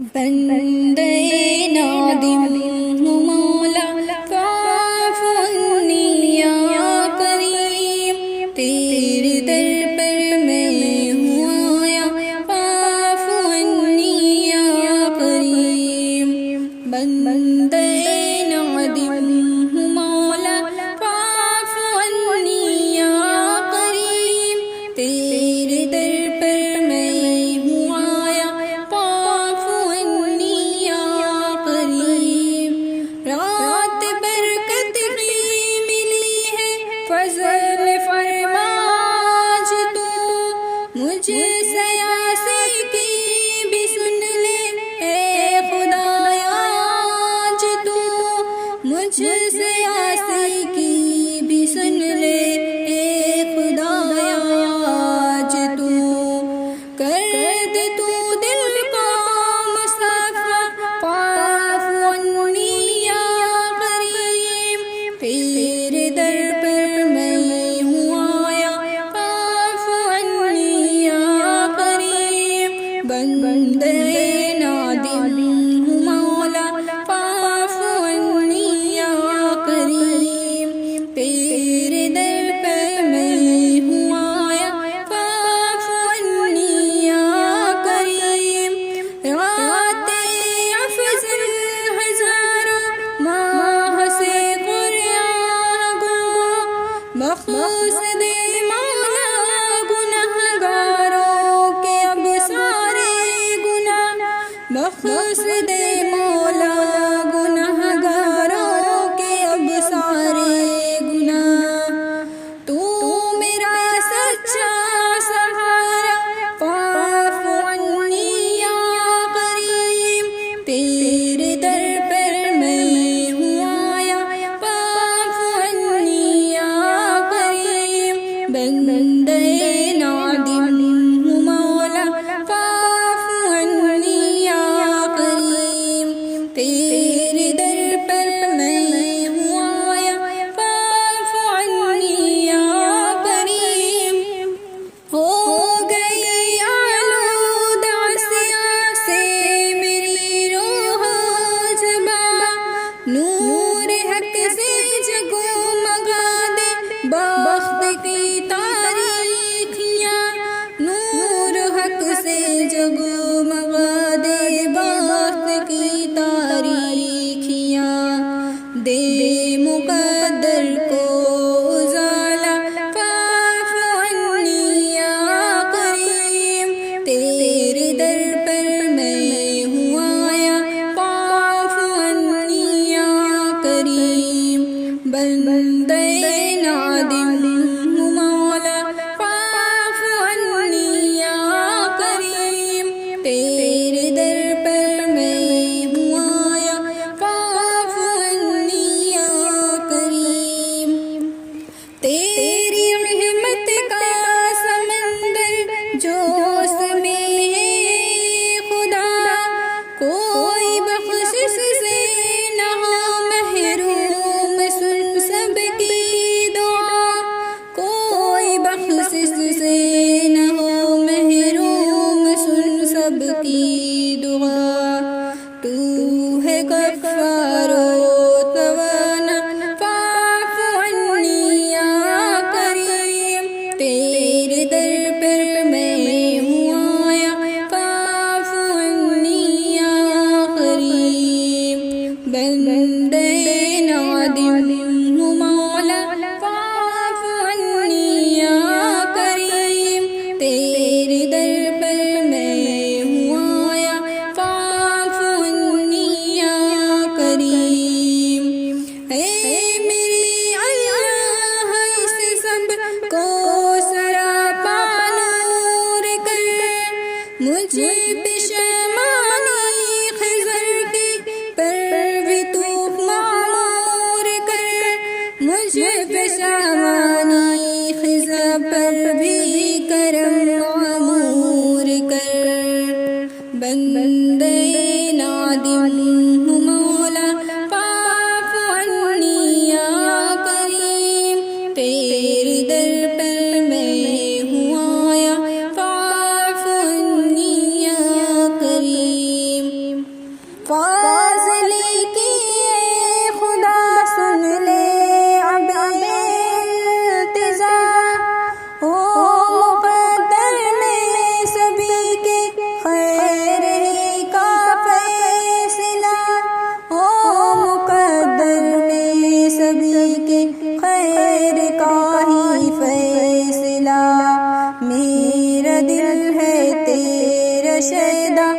بندے نادم ہوں مولا فاعف عنی یا کریم، تیرے در پر میں ہوں آیا فاعف عنی یا کریم۔ بندے نادم ہوں مولا فاعف عنی یا کریم، تیرے در پر میں ہوں آیا فاعف عنی یا کریم۔ رات برکت کی ملی ہے فضل فرما آج تو، مجھ سے عاصی کی بھی سن لے اے خدایا آج تو، مجھ سے عاصی کی بھی سن لے اے خدایا آج تو۔ کر دے تو دل کو مصطفیٰ فاعف عنی یا کریم، تیرے در پر میں ہوں آیا فاعف عنی یا کریم۔ بندے نادم ہوں مولا فاعف عنی یا کریم، تیرے در پر میں ہوں آیا فاعف عنی یا کریم۔ رات افضل ہزاروں ماہ سے قرآن گو، بخش دے مولا گنہگاروں کے اب سارے گناہ، بخش دے مولا گنہگاروں کے اب سارے گناہ۔ تو میرا سچا سہارا فاعف عنی یا کریم، تیرے در پر میں ہوں آیا فاعف عنی یا کریم۔ بندے نادم ہوں مولا فاعف عنی یا کریم، فاصلے کیے خدا سن لے اب التجا، ہو مقدر میں سبھی کے خیر ہی کا فیصلہ، ہو مقدر میں سبھی کے خیر کا ہی فیصلہ۔ میرا دل ہے تیرا شیدا